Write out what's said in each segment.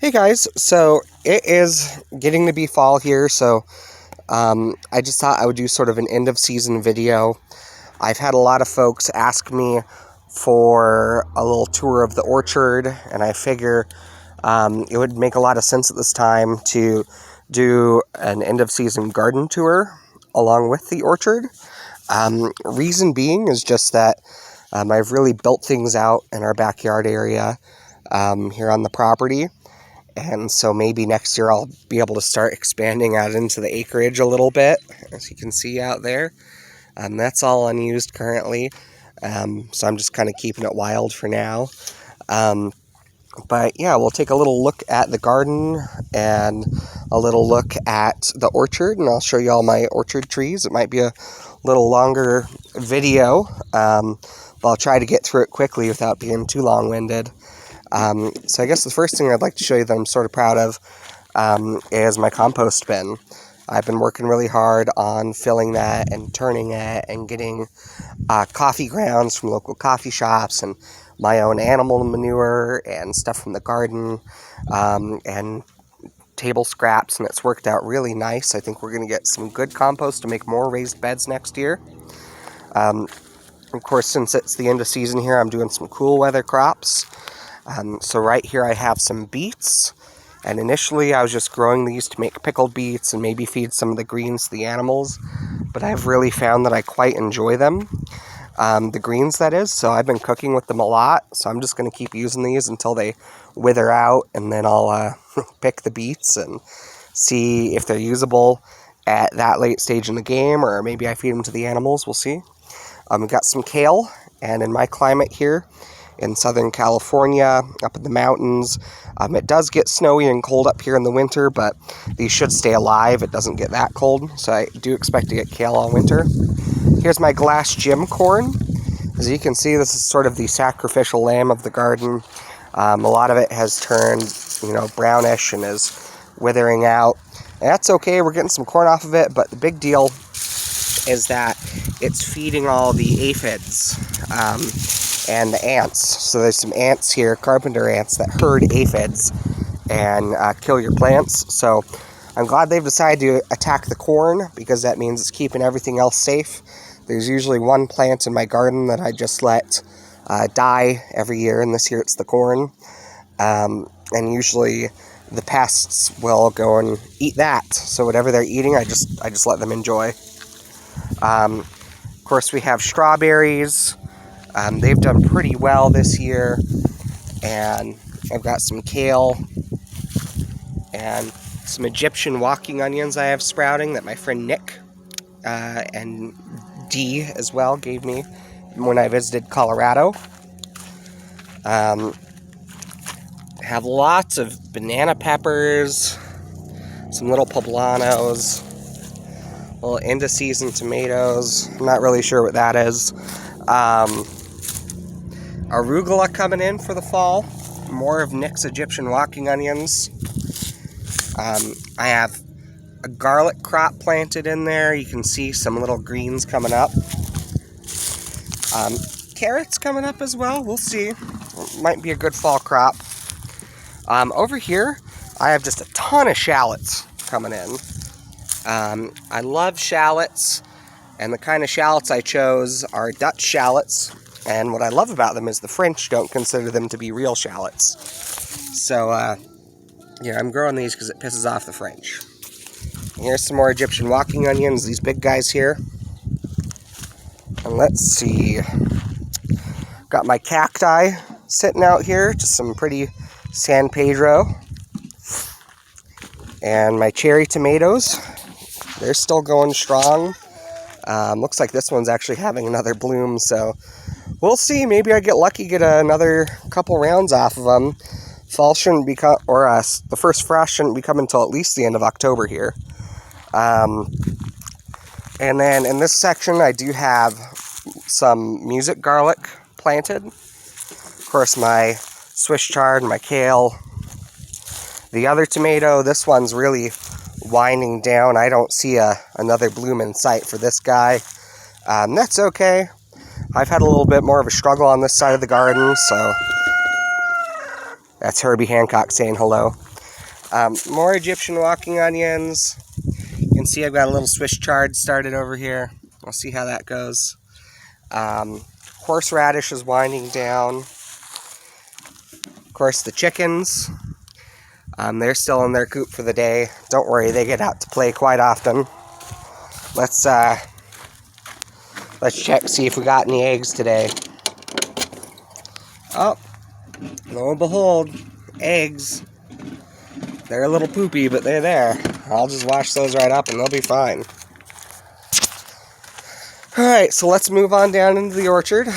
Hey guys, so it is getting to be fall here, so I just thought I would do sort of an end of season video. I've had a lot of folks ask me for a little tour of the orchard, and I figure it would make a lot of sense at this time to do an end of season garden tour along with the orchard. Reason being is just that I've really built things out in our backyard area here on the property. And so maybe next year I'll be able to start expanding out into the acreage a little bit, as you can see out there. That's all unused currently, so I'm just kind of keeping it wild for now. But yeah, we'll take a little look at the garden and a little look at the orchard, and I'll show you all my orchard trees. It might be a little longer video, but I'll try to get through it quickly without being too long-winded. So I guess the first thing I'd like to show you that I'm sort of proud of is my compost bin. I've been working really hard on filling that and turning it and getting coffee grounds from local coffee shops and my own animal manure and stuff from the garden and table scraps, and it's worked out really nice. I think we're going to get some good compost to make more raised beds next year. Of course, since it's the end of season here, I'm doing some cool weather crops. So right here I have some beets, and initially I was just growing these to make pickled beets and maybe feed some of the greens to the animals, but I've really found that I quite enjoy them, the greens that is, so I've been cooking with them a lot, so I'm just going to keep using these until they wither out, and then I'll pick the beets and see if they're usable at that late stage in the game, or maybe I feed them to the animals. We'll see. We've got some kale, and in my climate here, in Southern California, up in the mountains. It does get snowy and cold up here in the winter, but these should stay alive. It doesn't get that cold, so I do expect to get kale all winter. Here's my glass gym corn. As you can see, this is sort of the sacrificial lamb of the garden. A lot of it has turned, brownish and is withering out. And that's okay, we're getting some corn off of it, but the big deal is that it's feeding all the aphids. And the ants. So there's some ants here, carpenter ants, that herd aphids and kill your plants. So I'm glad they've decided to attack the corn, because that means it's keeping everything else safe. There's usually one plant in my garden that I just let die every year, and this year it's the corn. And usually the pests will go and eat that. So whatever they're eating, I just let them enjoy. Of course, we have strawberries. They've done pretty well this year, and I've got some kale and some Egyptian walking onions I have sprouting that my friend Nick and Dee as well gave me when I visited Colorado. Have lots of banana peppers, some little poblanos, little end of season tomatoes. I'm not really sure what that is. Arugula coming in for the fall. More of Nick's Egyptian walking onions. I have a garlic crop planted in there. You can see some little greens coming up. Carrots coming up as well. We'll see. Might be a good fall crop. Over here, I have just a ton of shallots coming in. I love shallots, and the kind of shallots I chose are Dutch shallots. And what I love about them is the French don't consider them to be real shallots. So, I'm growing these because it pisses off the French. And here's some more Egyptian walking onions, these big guys here. And let's see. Got my cacti sitting out here, just some pretty San Pedro. And my cherry tomatoes, they're still going strong. Looks like this one's actually having another bloom, so we'll see. Maybe I get lucky, get another couple rounds off of them. Fall shouldn't be the first frost shouldn't be coming until at least the end of October here. And then in this section, I do have some music garlic planted. Of course, my Swiss chard and my kale. The other tomato, this one's really winding down. I don't see another bloom in sight for this guy. That's okay. I've had a little bit more of a struggle on this side of the garden, so That's Herbie Hancock saying hello. More Egyptian walking onions. You can see I've got a little Swiss chard started over here. We'll see how that goes. Horseradish is winding down. Of course, the chickens. They're still in their coop for the day. Don't worry, they get out to play quite often. Let's check, see if we got any eggs today. Oh, lo and behold, eggs. They're a little poopy, but they're there. I'll just wash those right up and they'll be fine. Alright, so let's move on down into the orchard.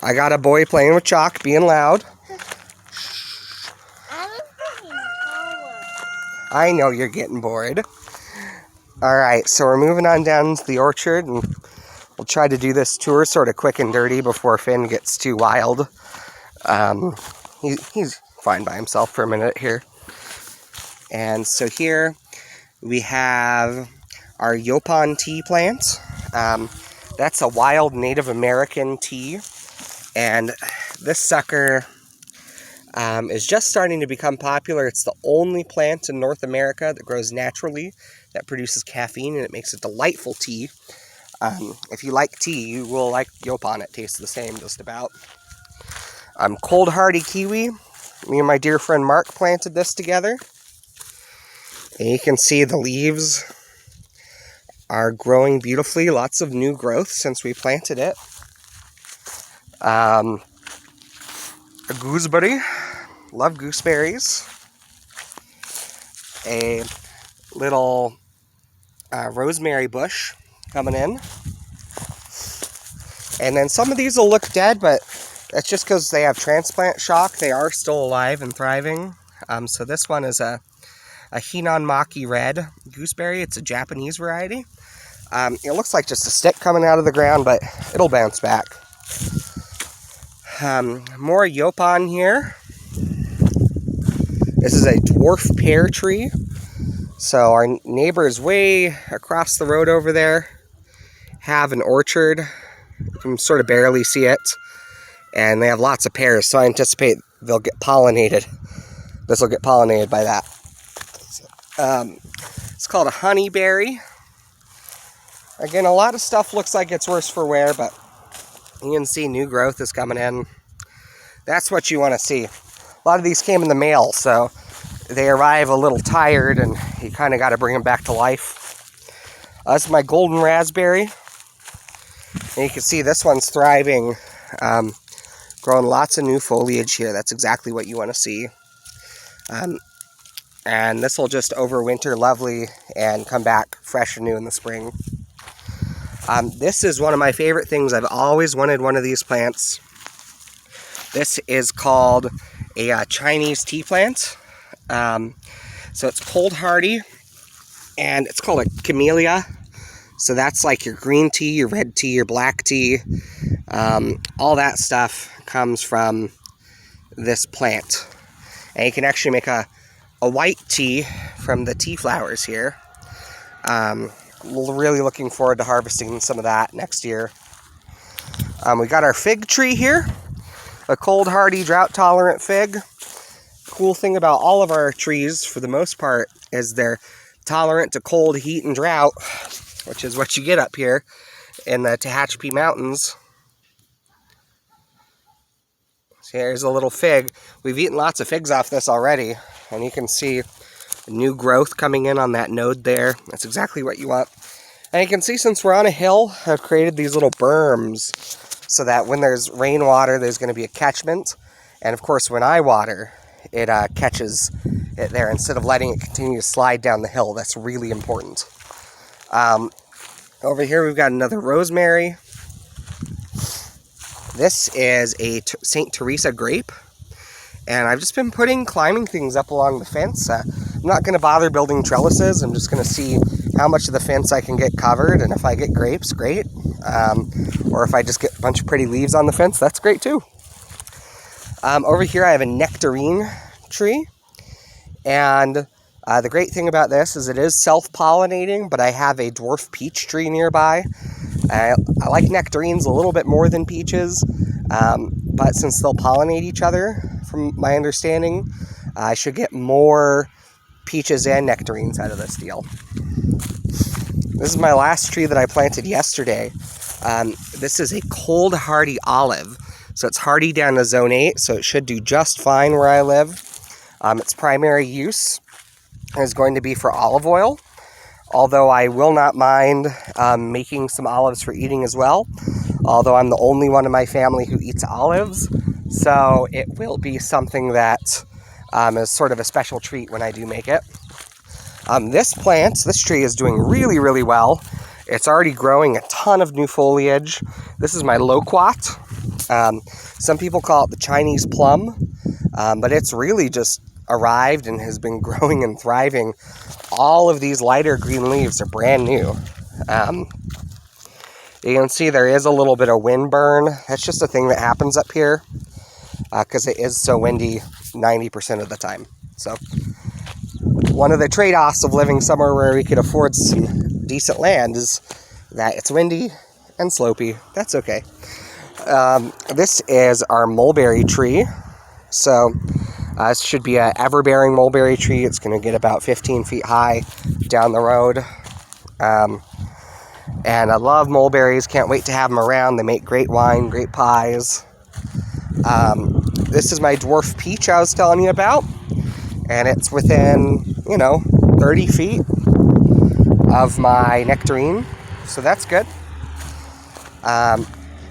I got a boy playing with chalk, being loud. I know you're getting bored. Alright, so we're moving on down to the orchard, and we'll try to do this tour sort of quick and dirty before Finn gets too wild. He's fine by himself for a minute here. And so here we have our Yaupon tea plant. That's a wild Native American tea. And this sucker is just starting to become popular. It's the only plant in North America that grows naturally that produces caffeine, and it makes a delightful tea. If you like tea, you will like Yaupon. It tastes the same just about. Cold Hardy Kiwi. Me and my dear friend Mark planted this together. And you can see the leaves are growing beautifully. Lots of new growth since we planted it. A gooseberry. Love gooseberries. A little rosemary bush coming in. And then some of these will look dead, but that's just because they have transplant shock. They are still alive and thriving. So this one is a Hinan Maki Red gooseberry. It's a Japanese variety. It looks like just a stick coming out of the ground, but it'll bounce back. More Yaupon here. This is a dwarf pear tree. So our neighbors way across the road over there have an orchard. You can sort of barely see it. And they have lots of pears, so I anticipate they'll get pollinated. This will get pollinated by that. It's called a honeyberry. Again, a lot of stuff looks like it's worse for wear, but you can see new growth is coming in. That's what you want to see. A lot of these came in the mail, so they arrive a little tired, and you kind of got to bring them back to life. This is my golden raspberry. And you can see this one's thriving, growing lots of new foliage here. That's exactly what you want to see. And this will just overwinter lovely and come back fresh and new in the spring. This is one of my favorite things. I've always wanted one of these plants. This is called a Chinese tea plant. So it's cold hardy, and it's called a camellia. So that's like your green tea, your red tea, your black tea. All that stuff comes from this plant. And you can actually make a white tea from the tea flowers here. Really looking forward to harvesting some of that next year. We got our fig tree here. A cold hardy drought tolerant fig. Cool thing about all of our trees for the most part is they're tolerant to cold, heat, and drought, which is what you get up here in the Tehachapi Mountains. So here's a little fig. We've eaten lots of figs off this already, and you can see new growth coming in on that node there. That's exactly what you want. And you can see, since we're on a hill, I've created these little berms so that when there's rainwater, there's going to be a catchment. And of course, when I water, it catches it there instead of letting it continue to slide down the hill. That's really important. Over here, we've got another rosemary. This is a St. Teresa grape. And I've just been climbing things up along the fence. I'm not going to bother building trellises. I'm just going to see how much of the fence I can get covered. And if I get grapes, great. Or if I just get a bunch of pretty leaves on the fence, that's great too. Over here, I have a nectarine tree. And the great thing about this is it is self-pollinating, but I have a dwarf peach tree nearby. I like nectarines a little bit more than peaches. but since they'll pollinate each other, from my understanding, I should get more peaches and nectarines out of this deal. This is my last tree that I planted yesterday. This is a cold hardy olive. So it's hardy down to zone 8, so it should do just fine where I live. Its primary use is going to be for olive oil, although I will not mind making some olives for eating as well, although I'm the only one in my family who eats olives, so it will be something that is sort of a special treat when I do make it. This tree is doing really, really well. It's already growing a ton of new foliage. This is my loquat. Some people call it the Chinese plum, but it's really just arrived and has been growing and thriving. All of these lighter green leaves are brand new. You can see there is a little bit of wind burn. That's just a thing that happens up here because it is so windy 90% of the time. So one of the trade-offs of living somewhere where we could afford some decent land is that it's windy and slopey. That's okay. This is our mulberry tree. So this should be an ever-bearing mulberry tree. It's going to get about 15 feet high down the road. And I love mulberries. Can't wait to have them around. They make great wine, great pies. This is my dwarf peach I was telling you about. And it's within, 30 feet of my nectarine. So that's good.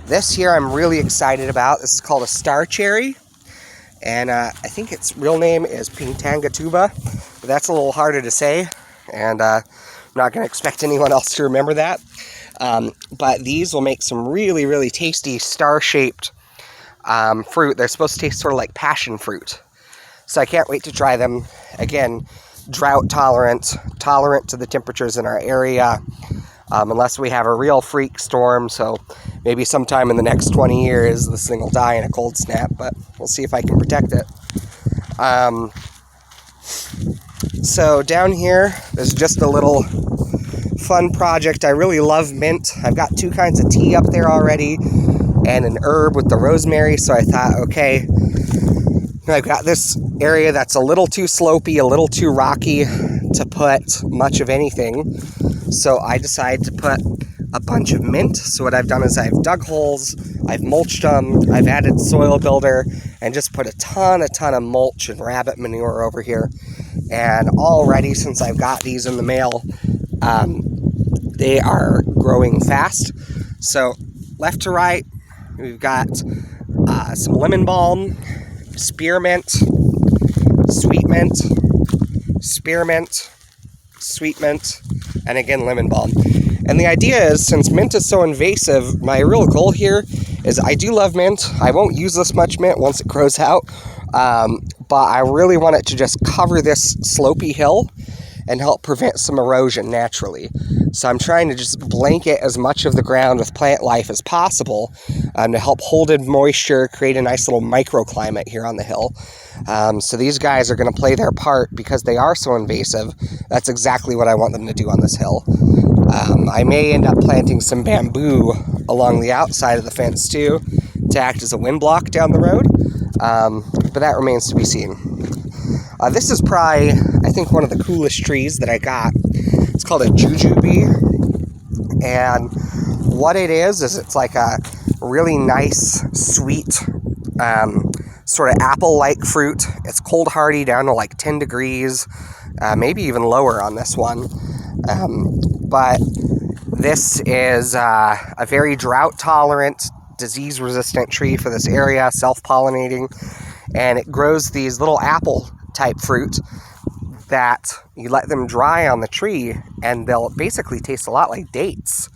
This here I'm really excited about. This is called a star cherry. And I think its real name is Pingtangatuba. But that's a little harder to say. And I'm not going to expect anyone else to remember that. But these will make some really, really tasty star-shaped fruit. They're supposed to taste sort of like passion fruit. So I can't wait to try them. Again, drought tolerant to the temperatures in our area, unless we have a real freak storm. So maybe sometime in the next 20 years, this thing will die in a cold snap, but we'll see if I can protect it. So down here, there's just a little fun project. I really love mint. I've got 2 kinds of tea up there already, and an herb with the rosemary. So I thought, okay, I've got this area that's a little too slopey, a little too rocky to put much of anything. So I decided to put a bunch of mint. So what I've done is I've dug holes, I've mulched them, I've added soil builder, and just put a ton of mulch and rabbit manure over here. And already, since I've got these in the mail, they are growing fast. So left to right, we've got some lemon balm, spearmint, sweet mint, spearmint, sweet mint, and again lemon balm. And the idea is, since mint is so invasive, my real goal here is I do love mint. I won't use this much mint once it grows out, but I really want it to just cover this slopey hill and help prevent some erosion naturally. So I'm trying to just blanket as much of the ground with plant life as possible to help hold in moisture, create a nice little microclimate here on the hill. So these guys are going to play their part because they are so invasive. That's exactly what I want them to do on this hill. I may end up planting some bamboo along the outside of the fence too to act as a wind block down the road, but that remains to be seen. This is probably, I think, one of the coolest trees that I got. It's called a jujube, and what it is it's like a really nice, sweet, sort of apple-like fruit. It's cold hardy down to like 10 degrees, maybe even lower on this one. But this is a very drought-tolerant, disease-resistant tree for this area, self-pollinating, and it grows these little apple-type fruit that you let them dry on the tree, and they'll basically taste a lot like dates.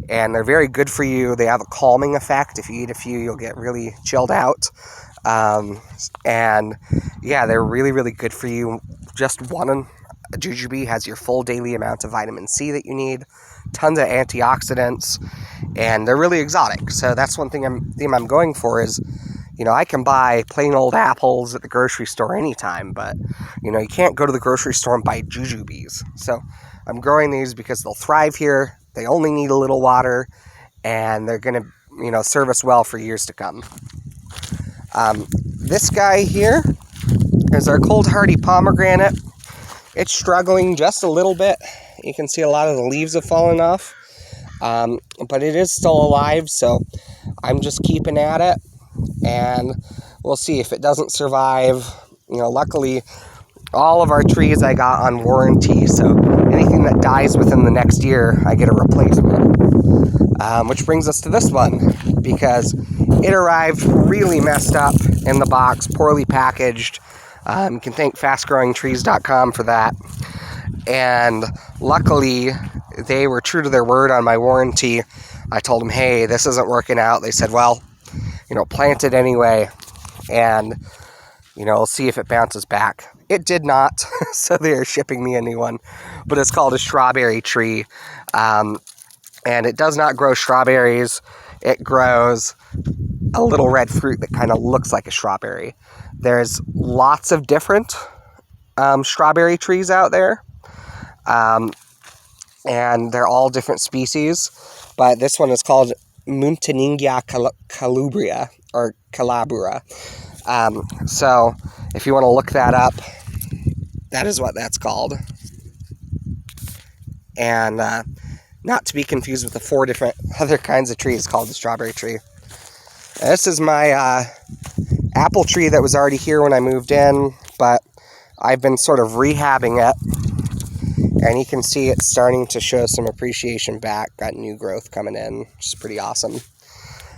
And they're very good for you. They have a calming effect. If you eat a few, you'll get really chilled out. And yeah, they're really, really good for you. Just one jujube has your full daily amount of vitamin C that you need, tons of antioxidants, and they're really exotic. So that's one theme I'm going for is, I can buy plain old apples at the grocery store anytime, but, you can't go to the grocery store and buy jujubes. So I'm growing these because they'll thrive here. They only need a little water, and they're going to, serve us well for years to come. This guy here is our cold hardy pomegranate. It's struggling just a little bit. You can see a lot of the leaves have fallen off, but it is still alive, so I'm just keeping at it, and we'll see if it doesn't survive. Luckily, all of our trees I got on warranty, so anything that dies within the next year, I get a replacement. Which brings us to this one, because it arrived really messed up in the box, poorly packaged. You can thank fastgrowingtrees.com for that. And luckily, they were true to their word on my warranty. I told them, hey, this isn't working out. They said, well, plant it anyway, and, we'll see if it bounces back. It did not, so they are shipping me a new one. But it's called a strawberry tree. And it does not grow strawberries. It grows a little red fruit that kind of looks like a strawberry. There's lots of different strawberry trees out there. And they're all different species. But this one is called Munteningia calubria, or calabura. So if you want to look that up, that is what that's called. And not to be confused with the 4 different other kinds of trees called the strawberry tree. This is my apple tree that was already here when I moved in, but I've been sort of rehabbing it, and you can see it's starting to show some appreciation back. Got new growth coming in, which is pretty awesome.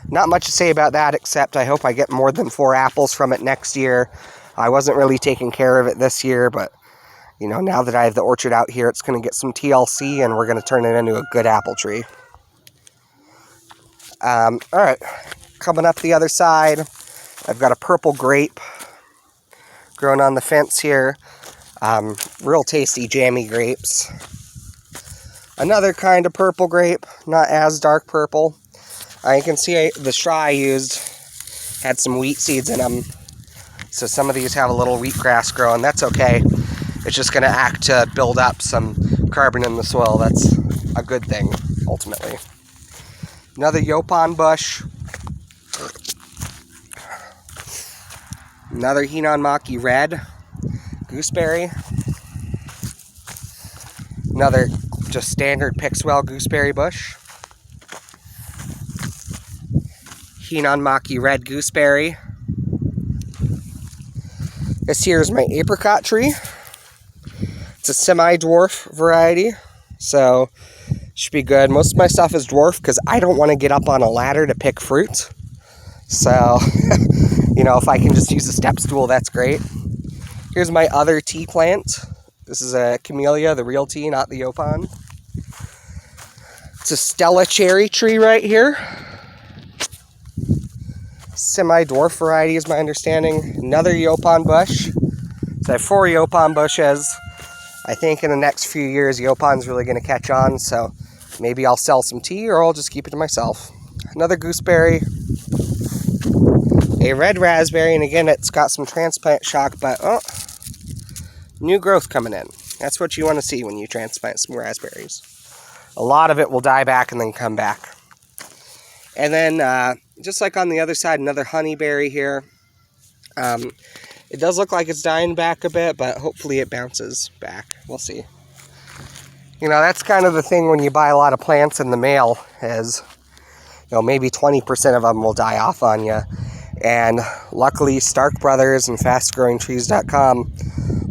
Not much to say about that, except I hope I get more than 4 apples from it next year. I wasn't really taking care of it this year, but now that I have the orchard out here, it's going to get some TLC, and we're going to turn it into a good apple tree. All right, coming up the other side, I've got a purple grape growing on the fence here. Real tasty, jammy grapes. Another kind of purple grape, not as dark purple. You can see the straw I used had some wheat seeds in them, so some of these have a little wheatgrass growing. That's okay. It's just going to act to build up some carbon in the soil. That's a good thing, ultimately. Another Yaupon bush. Another Hinonmaki red gooseberry. Another just standard Pixwell gooseberry bush. Hinonmaki red gooseberry. This here is my apricot tree. It's a semi-dwarf variety, so should be good. Most of my stuff is dwarf because I don't want to get up on a ladder to pick fruit. So, if I can just use a step stool, that's great. Here's my other tea plant. This is a camellia, the real tea, not the Yaupon. It's a Stella cherry tree right here. Semi-dwarf variety is my understanding. Another Yaupon bush. So I have 4 Yaupon bushes. I think in the next few years, Yaupon's really going to catch on, so maybe I'll sell some tea or I'll just keep it to myself. Another gooseberry. A red raspberry, and again, it's got some transplant shock, but new growth coming in. That's what you want to see when you transplant some raspberries. A lot of it will die back and then come back. And then, just like on the other side, another honeyberry here. It does look like it's dying back a bit, but hopefully it bounces back. We'll see. That's kind of the thing when you buy a lot of plants in the mail is, maybe 20% of them will die off on you. And luckily, Stark Brothers and FastGrowingTrees.com,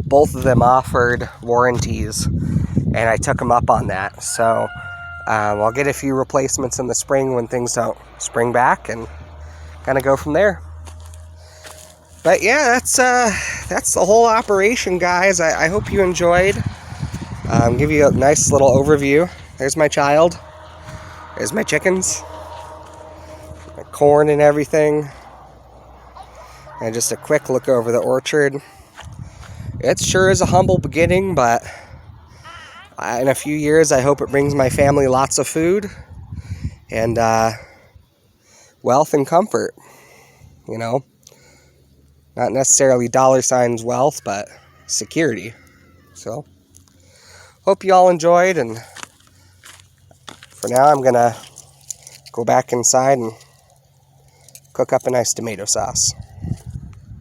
both of them offered warranties, and I took them up on that. So I'll get a few replacements in the spring when things don't spring back, and kind of go from there. But yeah, that's the whole operation, guys. I hope you enjoyed. Give you a nice little overview. There's my child. There's my chickens. My corn and everything. And just a quick look over the orchard. It sure is a humble beginning, but in a few years, I hope it brings my family lots of food and wealth and comfort. Not necessarily dollar signs wealth, but security. So, hope you all enjoyed, and for now I'm gonna go back inside and cook up a nice tomato sauce.